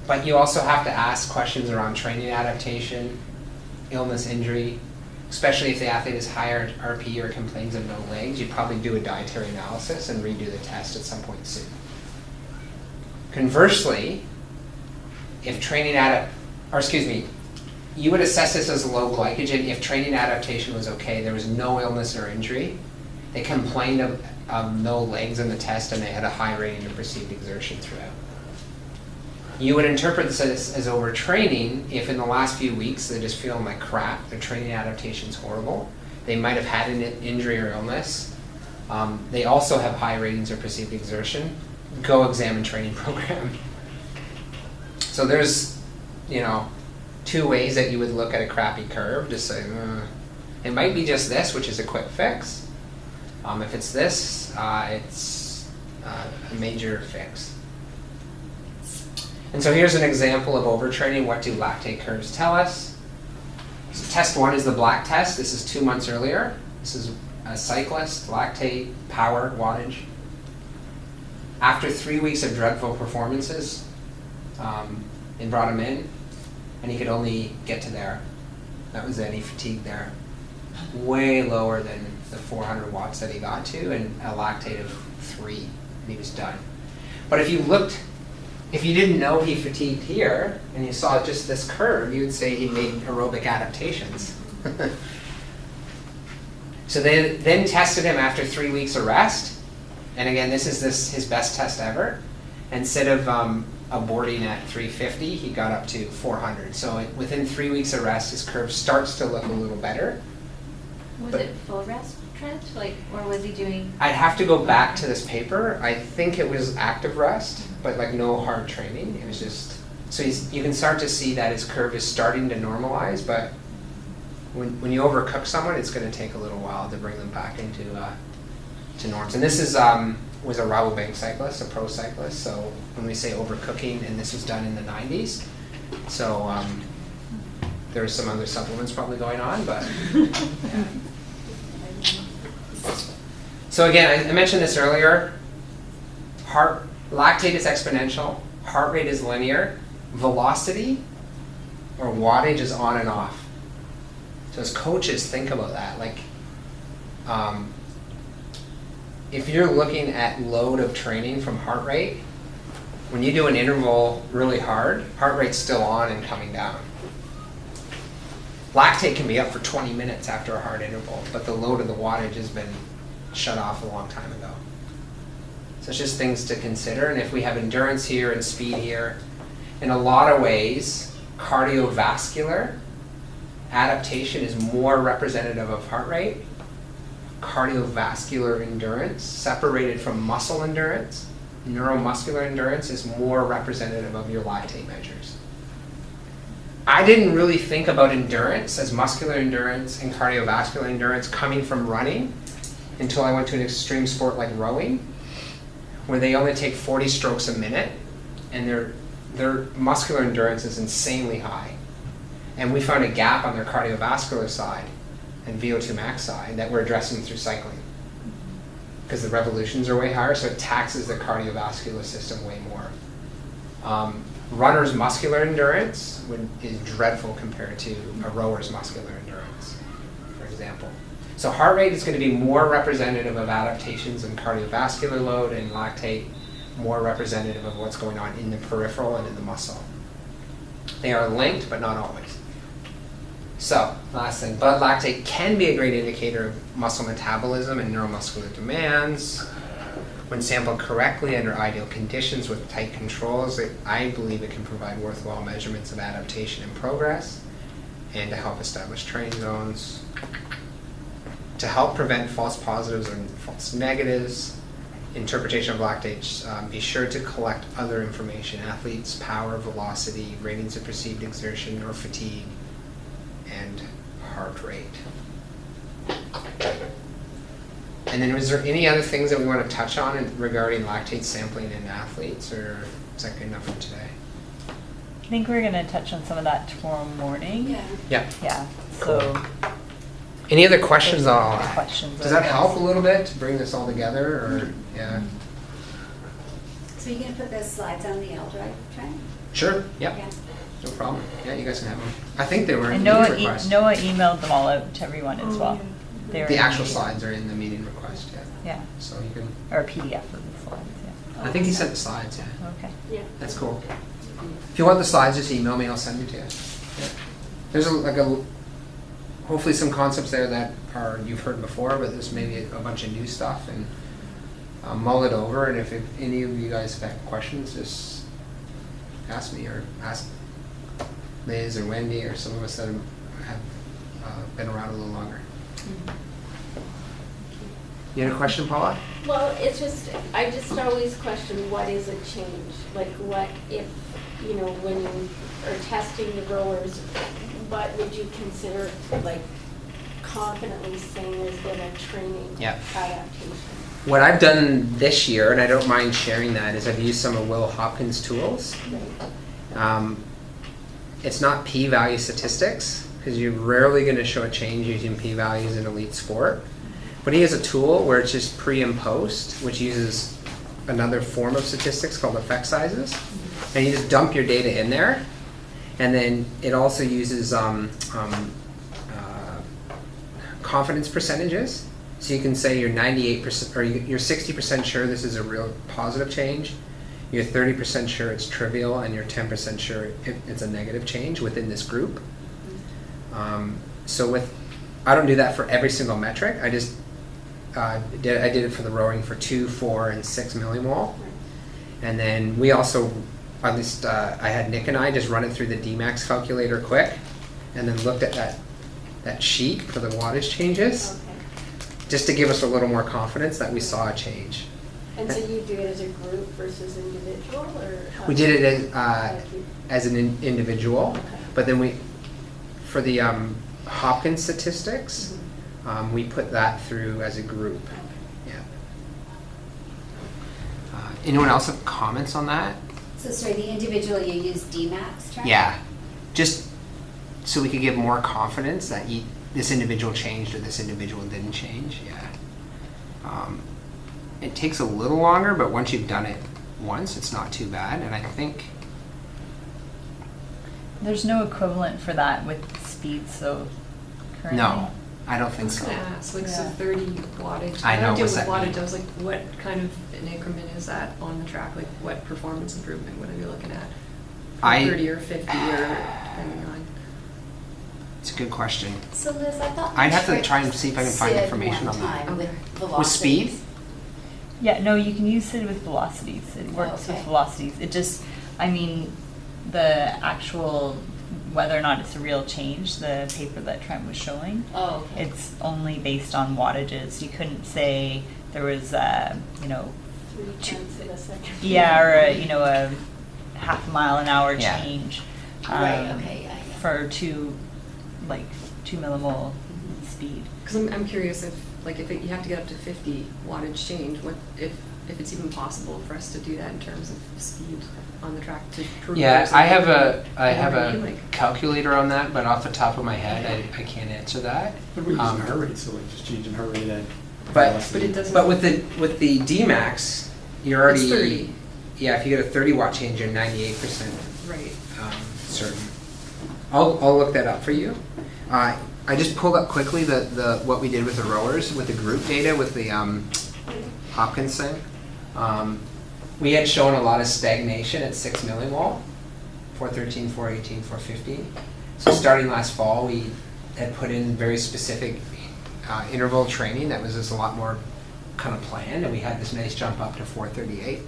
But you also have to ask questions around training adaptation, illness, injury, especially if the athlete is higher RP or complains of no legs. You'd probably do a dietary analysis and redo the test at some point soon. Conversely, if training you would assess this as low glycogen if training adaptation was okay, there was no illness or injury. They complained of no legs in the test, and they had a high rating of perceived exertion throughout. You would interpret this as overtraining if in the last few weeks they're just feeling like crap, their training adaptation's horrible. They might have had an injury or illness. They also have high ratings of perceived exertion. Go examine training program. So there's, 2 ways that you would look at a crappy curve. Just say, it might be just this, which is a quick fix. If it's this, it's a major fix. And so here's an example of overtraining. What do lactate curves tell us? So test 1 is the black test. This is 2 months earlier. This is a cyclist, lactate, power, wattage. After 3 weeks of dreadful performances, they brought him in, and he could only get to there. That was it. He fatigued there. Way lower than the 400 watts that he got to, and a lactate of 3, and he was done. But if you didn't know he fatigued here, and you saw just this curve, you would say he made aerobic adaptations. So they then tested him after 3 weeks of rest. And again, this is his best test ever. Instead of aborting at 350, he got up to 400. So within 3 weeks of rest, his curve starts to look a little better. Was it full rest, Trent? Or was he doing? I'd have to go back to this paper. I think it was active rest, but no hard training. It was just, so you can start to see that his curve is starting to normalize, but when you overcook someone, it's going to take a little while to bring them back into to norms. And this is was a Rabobank cyclist, a pro cyclist. So when we say overcooking, and this was done in the 90s, so there's some other supplements probably going on, but. So again, I mentioned this earlier, lactate is exponential, heart rate is linear, velocity or wattage is on and off. So as coaches, think about that. Like, if you're looking at load of training from heart rate, when you do an interval really hard, heart rate's still on and coming down. Lactate can be up for 20 minutes after a hard interval, but the load of the wattage has been shut off a long time ago. So it's just things to consider. And if we have endurance here and speed here, in a lot of ways, cardiovascular adaptation is more representative of heart rate. Cardiovascular endurance, separated from muscle endurance, neuromuscular endurance is more representative of your lactate measures. I didn't really think about endurance as muscular endurance and cardiovascular endurance coming from running until I went to an extreme sport like rowing, where they only take 40 strokes a minute, and their muscular endurance is insanely high. And we found a gap on their cardiovascular side and VO2 max side that we're addressing through cycling. Because the revolutions are way higher, so it taxes the cardiovascular system way more. Runner's muscular endurance is dreadful compared to a rower's muscular endurance, for example. So heart rate is going to be more representative of adaptations in cardiovascular load, and lactate more representative of what's going on in the peripheral and in the muscle. They are linked, but not always. So, last thing, blood lactate can be a great indicator of muscle metabolism and neuromuscular demands. When sampled correctly under ideal conditions with tight controls, I believe it can provide worthwhile measurements of adaptation and progress, and to help establish training zones. To help prevent false positives or false negatives, interpretation of lactates, be sure to collect other information: athletes' power, velocity, ratings of perceived exertion or fatigue, and heart rate. And then was there any other things that we want to touch on regarding lactate sampling in athletes, or is that good enough for today? I think we're going to touch on some of that tomorrow morning. Yeah. Yeah. Yeah. Cool. So Any other questions on all Any that? questions, Does that I guess? help a little bit to bring this all together, or yeah? So you're gonna put those slides on the L drive, Trent? Sure. Yep. Yeah. No problem. Yeah, you guys can have them. I think they were in and the Noah, meeting request. Noah emailed them all out to everyone as well. They were The in actual meeting. slides are in the meeting request. Yeah. Yeah. So you can. Or a PDF of the slides. Yeah. I think he sent the slides. Yeah. Okay. Yeah. That's cool. If you want the slides, just email me. I'll send it to you. Yeah. There's hopefully some concepts there that you've heard before, but there's maybe a bunch of new stuff, and mull it over. And if any of you guys have questions, just ask me or ask Liz or Wendy or some of us that have been around a little longer. You had a question, Paula? Well, it's just, I just always question, what is a change? Like, what if, when you are testing the rowers, what would you consider, like, confidently saying has been a training adaptation? What I've done this year, and I don't mind sharing that, is I've used some of Will Hopkins' tools. Right. It's not p-value statistics, because you're rarely going to show a change using p-values in elite sport. But he has a tool where it's just pre and post, which uses another form of statistics called effect sizes. And you just dump your data in there. And then it also uses confidence percentages. So you can say you're 98% or you're 60% sure this is a real positive change. You're 30% sure it's trivial, and you're 10% sure it's a negative change within this group. So I don't do that for every single metric. I just I did it for the rowing for 2, 4, and 6 millimole. And then we also, at least I had Nick and I just run it through the DMAX calculator quick, and then looked at that sheet for the wattage changes, just to give us a little more confidence that we saw a change. And so you do it as a group versus individual, or? We did it as an individual, but then for the Hopkins statistics, we put that through as a group. Yeah. Anyone else have comments on that? So sorry, the individual you use DMAX, Trent? Yeah. Just so we could give more confidence that this individual changed or this individual didn't change. Yeah. It takes a little longer, but once you've done it once, it's not too bad. And I think There's no equivalent for that with speed, so currently. no, I don't I think was so. gonna ask, like, so Yeah. 30 wattage. I know, don't deal what's with that wattage. mean? I was like, what kind of an increment is that on the track? Like, what performance improvement would I be looking at? 30 or 50 or depending on. It's a good question. So Liz, I thought. I'd have to we try and see if I can find SID information one on that. time with Okay. velocities. With speed? Yeah, no, you can use SID with velocities. It works with Okay. velocities. It just, I mean, the actual, whether or not it's a real change, the paper that Trent was showing, Oh, okay. it's only based on wattages. You couldn't say there was, you know, 0.3 of a second. yeah, or a half a mile an hour Yeah. change. Right, okay, yeah. For 2 millimole speed. Because I'm curious if, like, you have to get up to 50 wattage change, what if it's even possible for us to do that in terms of speed on the track to prove. Yeah, there's I have You know what I mean? a Like- calculator on that, but off the top of my head, I can't answer that. But we're using Um, heart rate, so like just changing heart rate at. But- velocity. But it doesn't. But with the DMAX, you're already It's 30. Yeah, if you get a 30 watt change, you're 98% Right. certain. I'll look that up for you. I just pulled up quickly the what we did with the rowers with the group data with the Hopkins thing. We had shown a lot of stagnation at 6 millimole, 413, 418, 450. So starting last fall, we had put in very specific interval training that was just a lot more kind of planned, and we had this nice jump up to 438.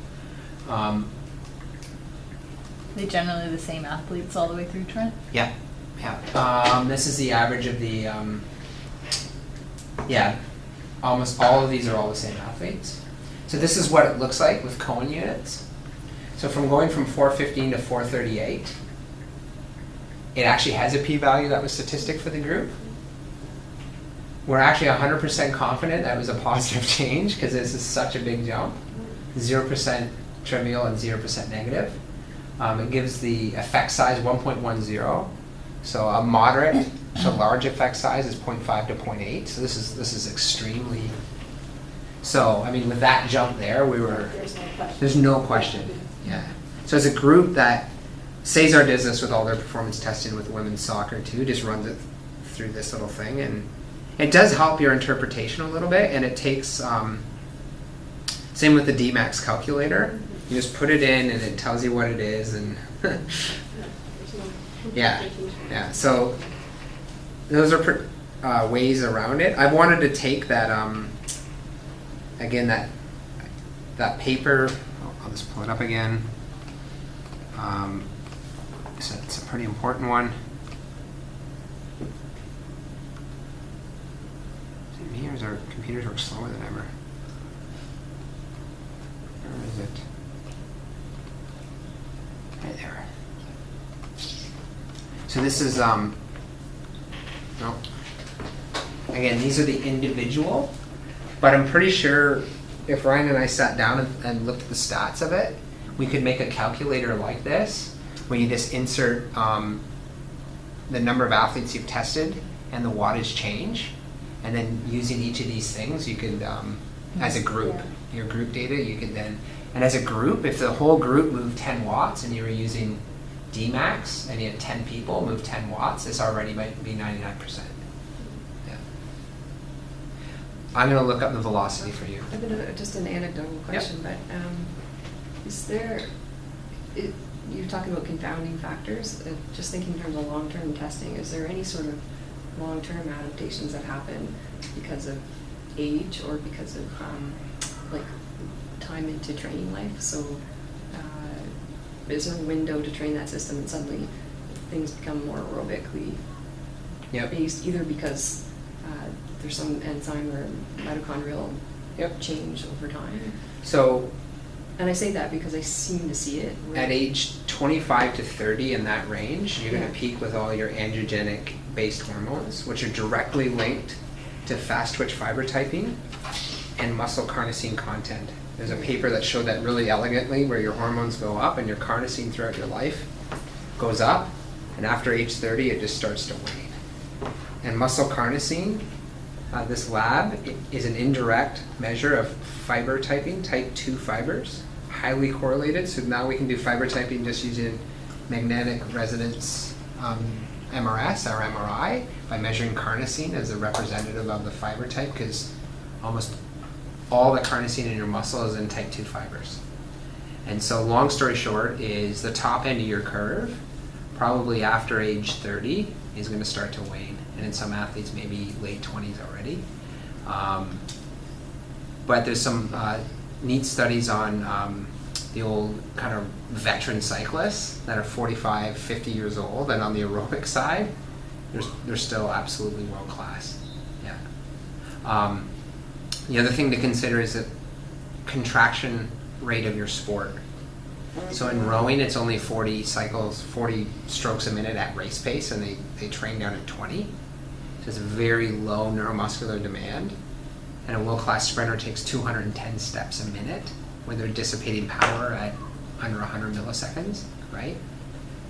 They generally the same athletes all the way through, Trent? Yeah, yeah. This is the average of the, yeah, almost all of these are all the same athletes. So this is what it looks like with Cohen units. So from going from 415 to 438, it actually has a p-value that was statistic for the group. We're actually 100% confident that was a positive change because this is such a big jump. 0% trivial and 0% negative. It gives the effect size 1.10. So a moderate to large effect size is 0.5 to 0.8. So this is extremely. So I mean, with that jump there, we were. There's no question. There's no question. Yeah. So as a group that Cesar does this with all their performance testing with women's soccer too, just runs it through this little thing, and it does help your interpretation a little bit, and it takes. Same with the DMAX calculator. You just put it in, and it tells you what it is, and There's no Yeah. interpretation. yeah. So those are ways around it. I wanted to take that again that paper. I'll just pull it up again. So it's a pretty important one. Is it me or is our computers work slower than ever? Where is it? Right there. So this is no. Again, these are the individual, but I'm pretty sure if Ryan and I sat down and looked at the stats of it, we could make a calculator like this, where you just insert the number of athletes you've tested and the wattage change, and then using each of these things, you could, as a group, your group data, you could then, and as a group, if the whole group moved 10 watts and you were using DMAX and you had 10 people move 10 watts, this already might be 99%. Yeah. I'm going to look up the velocity for you. I've been just an anecdotal question, but is there, you're talking about confounding factors, just thinking in terms of long-term testing, is there any sort of long-term adaptations that happen because of age or because of like time into training life? So is there a window to train that system and suddenly things become more aerobically based, either because there's some enzyme or mitochondrial change over time? So And I say that because I seem to see it. at age 25 to 30, in that range, you're going to peak with all your androgenic-based hormones, which are directly linked to fast twitch fiber typing and muscle carnosine content. There's a paper that showed that really elegantly, where your hormones go up and your carnosine throughout your life goes up, And after age 30, it just starts to wane. And muscle carnosine, this lab is an indirect measure of fiber typing, type 2 fibers, highly correlated. So now we can do fiber typing just using magnetic resonance MRS or MRI by measuring carnosine as a representative of the fiber type, because almost all the carnosine in your muscle is in type 2 fibers. And so long story short is the top end of your curve, probably after age 30, is going to start to wane. And in some athletes, maybe late 20s already. But there's some neat studies on the old kind of veteran cyclists that are 45, 50 years old, and on the aerobic side, they're still absolutely world class. Yeah. The other thing to consider is the contraction rate of your sport. So in rowing, it's only 40 strokes a minute at race pace, and they train down at 20. So it's a very low neuromuscular demand. And a world-class sprinter takes 210 steps a minute, where they're dissipating power at under 100 milliseconds, right?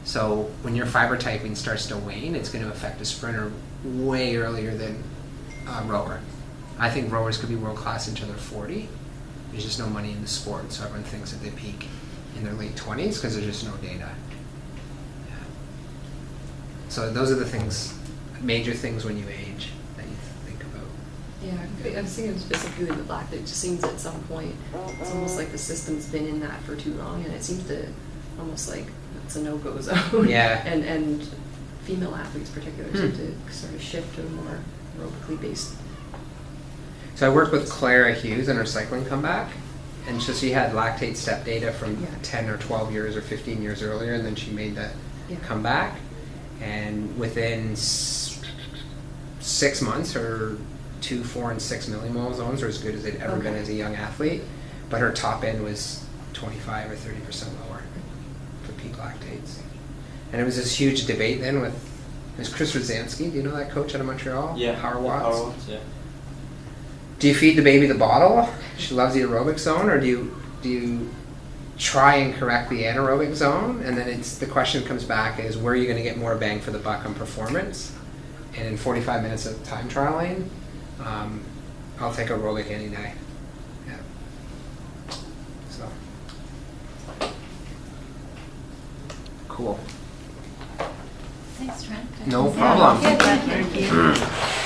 So when your fiber typing starts to wane, it's going to affect a sprinter way earlier than a rower. I think rowers could be world-class until they're 40. There's just no money in the sport, so everyone thinks that they peak in their late 20s because there's just no data. Yeah. So those are the things, major things when you age that you think about. Yeah, I'm thinking specifically with lactate. It just seems at some point, it's almost like the system's been in that for too long, and it seems to almost like it's a no-go zone. Yeah. And female athletes particularly seem to sort of shift to a more aerobically based. So I worked with Clara Hughes in her cycling comeback, and so she had lactate step data from 10 or 12 years or 15 years earlier, and then she made that comeback. And within 6 months, her 2, 4, and 6 millimole zones are as good as they'd ever been as a young athlete, but her top end was 25 or 30% lower for peak lactates. And it was this huge debate then with, there's Chris Rozansky, do you know that coach out of Montreal? Yeah. Howard Watts? Howard Watts, yeah. Do you feed the baby the bottle? She loves the aerobic zone, or do you try and correct the anaerobic zone? And then the question comes back is, where are you going to get more bang for the buck on performance? And in 45 minutes of time trialing, I'll take aerobic any day. Yeah. So cool. Thanks, Trent. No problem. Yeah, thank you.